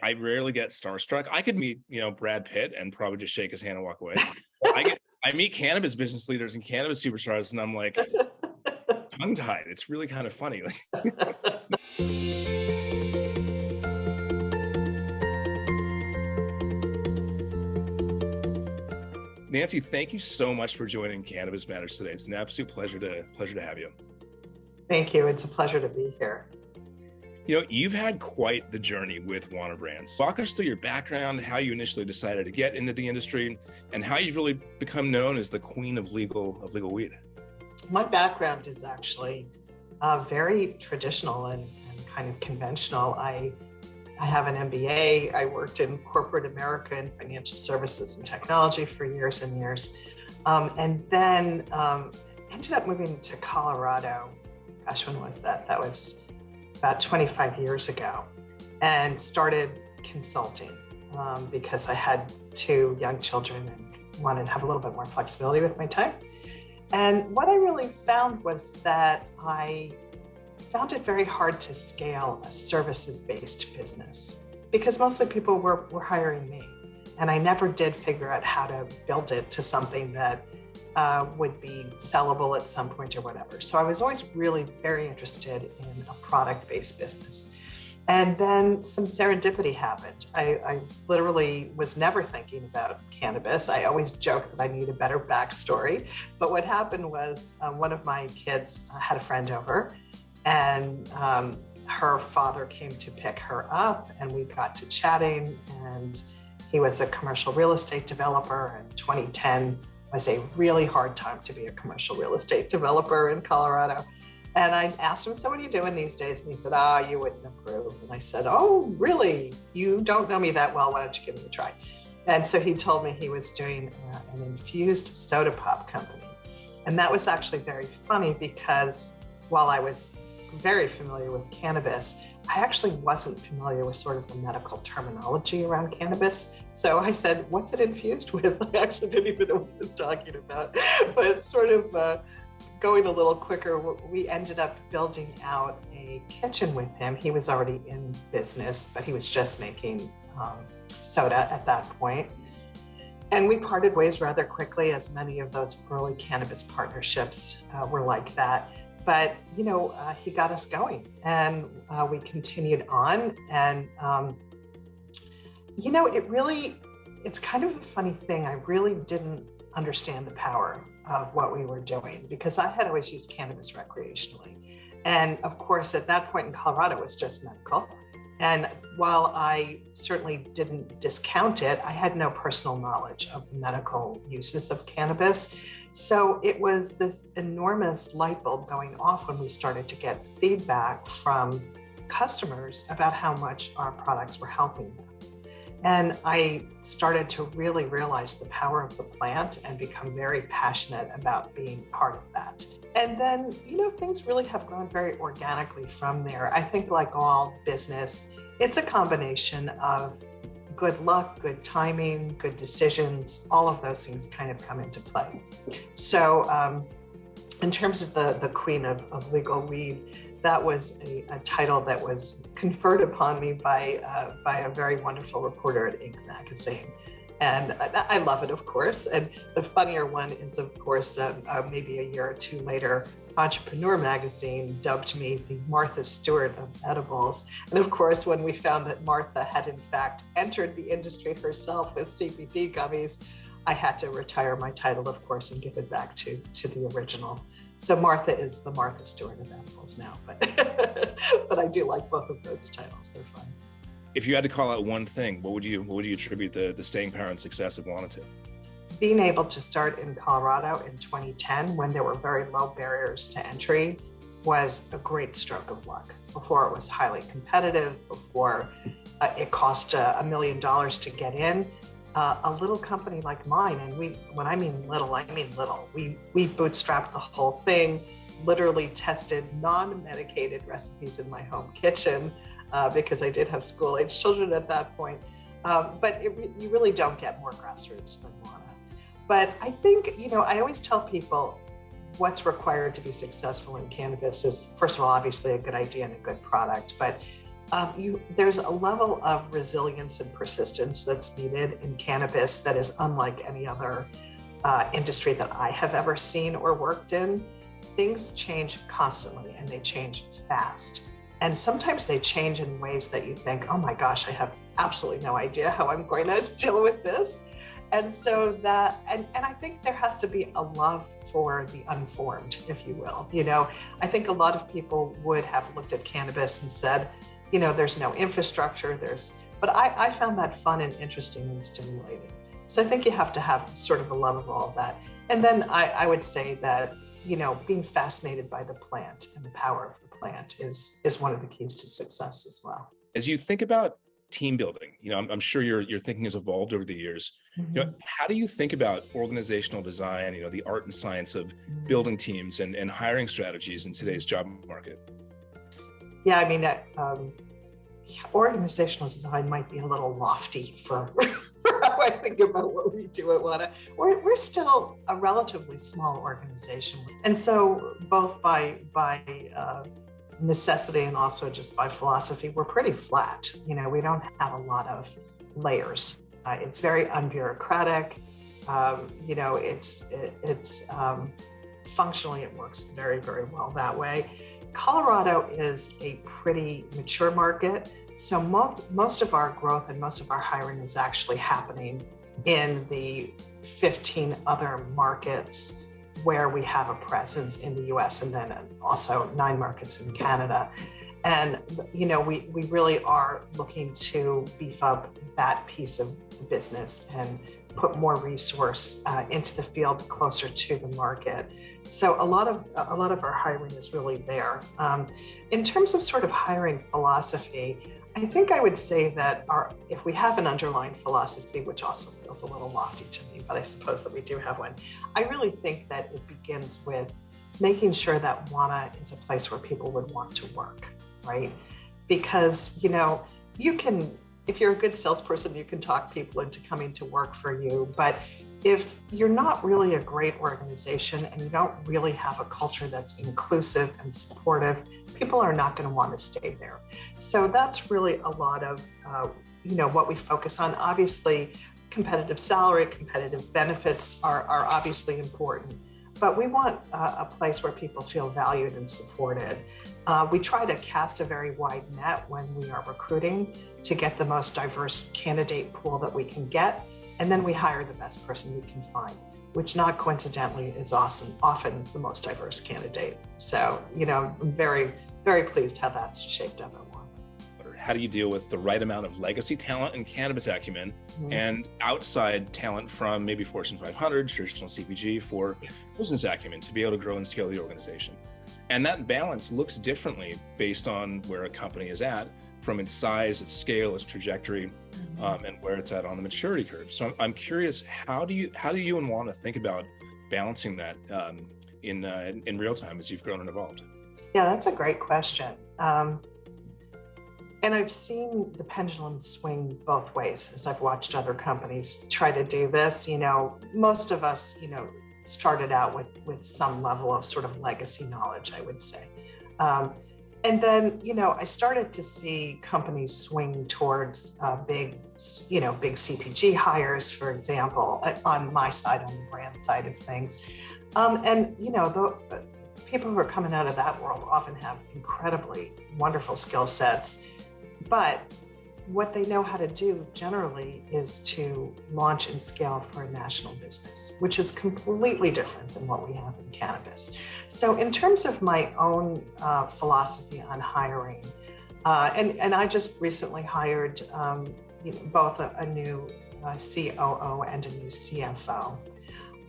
I rarely get starstruck. I could meet, Brad Pitt and probably just shake his hand and walk away. I meet cannabis business leaders and cannabis superstars, and I'm like tongue-tied. It's really kind of funny. Nancy, thank you so much for joining Cannabis Matters today. It's an absolute pleasure to have you. Thank you. It's a pleasure to be here. You've had quite the journey with Wana Brands. Walk us through your background, how you initially decided to get into the industry, and how you've really become known as the queen of legal weed. My background is actually very traditional and kind of conventional. I have an MBA. I worked in corporate America in financial services and technology for years and years, and then ended up moving to Colorado. Gosh, when was that? That was about 25 years ago, and started consulting because I had 2 young children and wanted to have a little bit more flexibility with my time. And what I really found was that I found it very hard to scale a services-based business because mostly people were hiring me. And I never did figure out how to build it to something that would be sellable at some point or whatever. So I was always really very interested in a product-based business. And then some serendipity happened. I literally was never thinking about cannabis. I always joke that I need a better backstory. But what happened was one of my kids had a friend over, and her father came to pick her up, and we got to chatting, and he was a commercial real estate developer, and 2010 was a really hard time to be a commercial real estate developer in Colorado. And I asked him, so what are you doing these days? And he said, you wouldn't approve. And I said, oh, really? You don't know me that well. Why don't you give me a try? And so he told me he was doing an infused soda pop company. And that was actually very funny because while I was very familiar with cannabis, I actually wasn't familiar with sort of the medical terminology around cannabis. So I said, what's it infused with? I actually didn't even know what he was talking about, but sort of going a little quicker, we ended up building out a kitchen with him. He was already in business, but he was just making soda at that point. And we parted ways rather quickly, as many of those early cannabis partnerships were like that. But, he got us going, and we continued on. And, it's kind of a funny thing. I really didn't understand the power of what we were doing because I had always used cannabis recreationally. And of course, at that point in Colorado, it was just medical. And while I certainly didn't discount it, I had no personal knowledge of the medical uses of cannabis. So it was this enormous light bulb going off when we started to get feedback from customers about how much our products were helping them. And I started to really realize the power of the plant and become very passionate about being part of that. And then, things really have grown very organically from there. I think like all business, it's a combination of good luck, good timing, good decisions, all of those things kind of come into play. So in terms of the queen of legal weed, that was a title that was conferred upon me by a very wonderful reporter at Inc. magazine. And I love it, of course. And the funnier one is, of course, maybe a year or 2 later, Entrepreneur magazine dubbed me the Martha Stewart of edibles. And of course, when we found that Martha had in fact entered the industry herself with CBD gummies, I had to retire my title, of course, and give it back to the original. So Martha is the Martha Stewart of edibles now, but I do like both of those titles. They're fun. If you had to call out one thing, what would you attribute the staying power and success of Wana to? Being able to start in Colorado in 2010, when there were very low barriers to entry, was a great stroke of luck. Before it was highly competitive, before it cost $1 million to get in, a little company like mine, and when I mean little, I mean little. We bootstrapped the whole thing, literally tested non-medicated recipes in my home kitchen because I did have school-age children at that point. But you really don't get more grassroots than Wana. But I think, I always tell people what's required to be successful in cannabis is, first of all, obviously a good idea and a good product, but There's a level of resilience and persistence that's needed in cannabis that is unlike any other industry that I have ever seen or worked in. Things change constantly and they change fast. And sometimes they change in ways that you think, oh my gosh, I have absolutely no idea how I'm going to deal with this. And so and I think there has to be a love for the unformed, if you will. I think a lot of people would have looked at cannabis and said, there's no infrastructure, but I found that fun and interesting and stimulating. So I think you have to have sort of a love of all of that. And then I would say that, being fascinated by the plant and the power of the plant is one of the keys to success as well. As you think about team building, I'm sure your thinking has evolved over the years. Mm-hmm. How do you think about organizational design, the art and science of building teams and hiring strategies in today's job market? Yeah, I mean, organizational design might be a little lofty for how I think about what we do at Wana. We're still a relatively small organization. And so both by necessity and also just by philosophy, we're pretty flat. We don't have a lot of layers. It's very unbureaucratic. It's functionally, it works very, very well that way. Colorado is a pretty mature market. So most of our growth and most of our hiring is actually happening in the 15 other markets where we have a presence in the US, and then also 9 markets in Canada. And, we really are looking to beef up that piece of business and put more resource into the field closer to the market. So a lot of our hiring is really there. In terms of sort of hiring philosophy, I think I would say that if we have an underlying philosophy, which also feels a little lofty to me, but I suppose that we do have one, I really think that it begins with making sure that Wana is a place where people would want to work, right? Because, you can, if you're a good salesperson, you can talk people into coming to work for you. But if you're not really a great organization and you don't really have a culture that's inclusive and supportive, people are not going to want to stay there. So that's really a lot of, what we focus on. Obviously, competitive salary, competitive benefits are obviously important. But we want a place where people feel valued and supported. We try to cast a very wide net when we are recruiting to get the most diverse candidate pool that we can get. And then we hire the best person we can find, which not coincidentally is often the most diverse candidate. So, I'm very, very pleased how that's shaped up at Wana. How do you deal with the right amount of legacy talent and cannabis acumen and outside talent from maybe Fortune 500, traditional CPG for business acumen to be able to grow and scale the organization? And that balance looks differently based on where a company is at, from its size, its scale, its trajectory, and where it's at on the maturity curve. So I'm curious, how do you and Wana think about balancing that in real time as you've grown and evolved? Yeah, that's a great question. And I've seen the pendulum swing both ways as I've watched other companies try to do this. Most of us, started out with some level of sort of legacy knowledge, I would say. And then, I started to see companies swing towards big CPG hires, for example, on my side, on the brand side of things. The people who are coming out of that world often have incredibly wonderful skill sets. But what they know how to do generally is to launch and scale for a national business, which is completely different than what we have in cannabis. So in terms of my own philosophy on hiring, and I just recently hired both a new COO and a new CFO.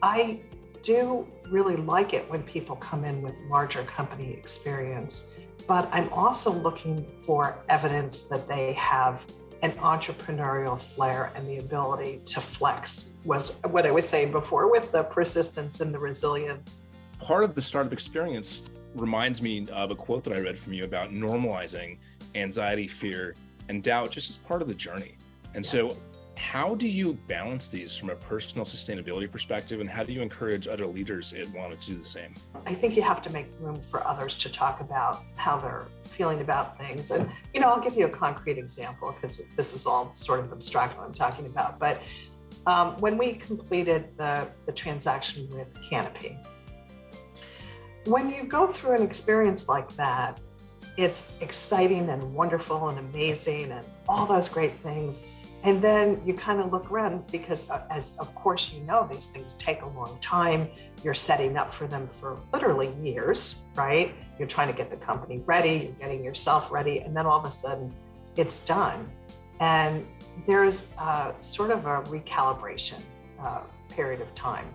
I do really like it when people come in with larger company experience, but I'm also looking for evidence that they have an entrepreneurial flair and the ability to flex, was what I was saying before, with the persistence and the resilience. Part of the startup experience reminds me of a quote that I read from you about normalizing anxiety, fear, and doubt just as part of the journey. And so How do you balance these from a personal sustainability perspective, and how do you encourage other leaders at Wana to do the same? I think you have to make room for others to talk about how they're feeling about things. And, I'll give you a concrete example because this is all sort of abstract what I'm talking about. But when we completed the transaction with Canopy, when you go through an experience like that, it's exciting and wonderful and amazing and all those great things. And then you kind of look around because, as of course, these things take a long time. You're setting up for them for literally years, right? You're trying to get the company ready, you're getting yourself ready, and then all of a sudden it's done. And there's sort of a recalibration period of time.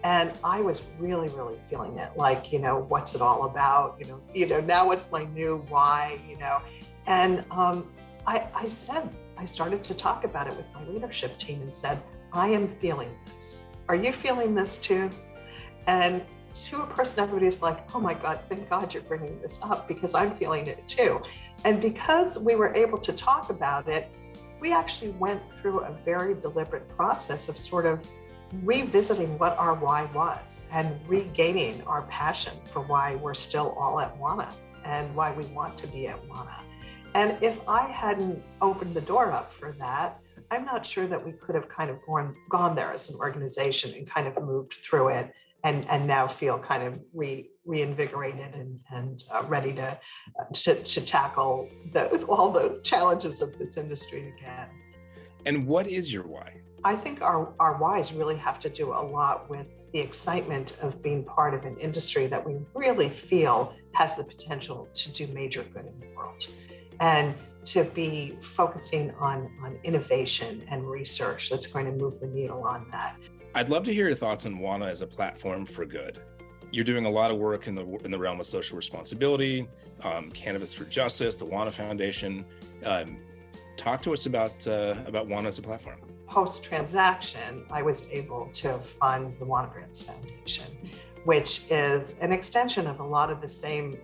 And I was really, really feeling it, like, what's it all about? Now what's my new why, And I started to talk about it with my leadership team and said, I am feeling this. Are you feeling this too? And to a person, everybody's like, oh my God, thank God you're bringing this up because I'm feeling it too. And because we were able to talk about it, we actually went through a very deliberate process of sort of revisiting what our why was and regaining our passion for why we're still all at Wana and why we want to be at Wana. And if I hadn't opened the door up for that, I'm not sure that we could have kind of gone there as an organization and kind of moved through it and now feel kind of reinvigorated and ready to tackle all the challenges of this industry again. And what is your why? I think our whys really have to do a lot with the excitement of being part of an industry that we really feel has the potential to do major good in the world. And to be focusing on innovation and research that's going to move the needle on that. I'd love to hear your thoughts on Wana as a platform for good. You're doing a lot of work in the realm of social responsibility, Cannabis for Justice, the Wana Foundation. Talk to us about Wana as a platform. Post-transaction, I was able to fund the Wana Brands Foundation, which is an extension of a lot of the same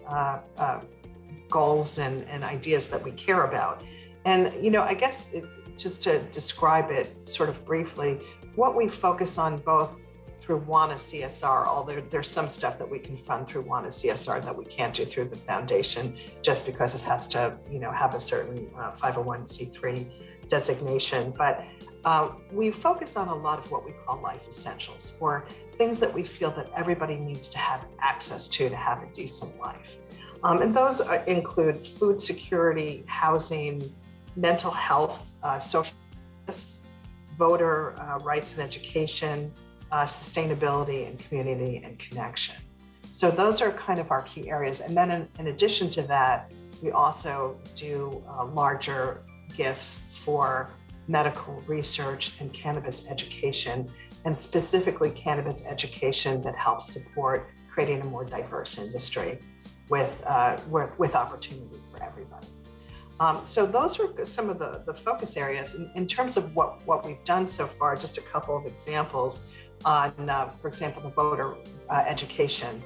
goals and ideas that we care about. And, I guess just to describe it sort of briefly, what we focus on both through Wana CSR, although there's some stuff that we can fund through Wana CSR that we can't do through the foundation just because it has to, have a certain 501c3 designation. But we focus on a lot of what we call life essentials, or things that we feel that everybody needs to have access to have a decent life. And those include food security, housing, mental health, social justice, voter rights and education, sustainability and community and connection. So those are kind of our key areas. And then in addition to that, we also do larger gifts for medical research and cannabis education, and specifically cannabis education that helps support creating a more diverse industry with opportunity for everybody. So those are some of the focus areas. In terms of what we've done so far, just a couple of examples on, for example, the voter education.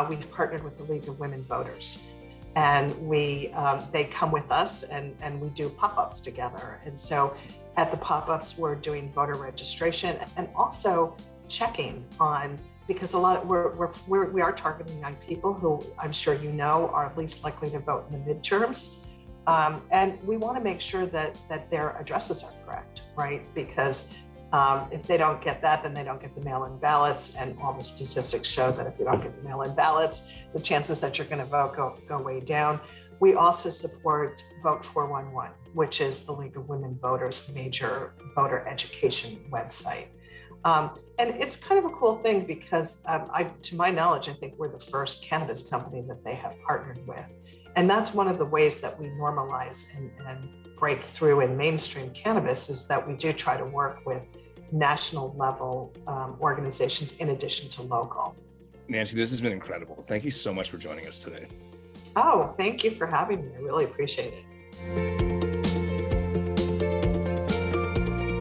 We've partnered with the League of Women Voters, and they come with us and we do pop-ups together. And so at the pop-ups, we're doing voter registration and also checking on, because a lot of we are targeting young people who I'm sure are least likely to vote in the midterms. And we want to make sure that their addresses are correct, right? Because if they don't get that, then they don't get the mail-in ballots. And all the statistics show that if you don't get the mail-in ballots, the chances that you're going to vote go way down. We also support Vote 411, which is the League of Women Voters' major voter education website. And it's kind of a cool thing because to my knowledge, I think we're the first cannabis company that they have partnered with. And that's one of the ways that we normalize and break through in mainstream cannabis, is that we do try to work with national level organizations in addition to local. Nancy, this has been incredible. Thank you so much for joining us today. Oh, thank you for having me. I really appreciate it.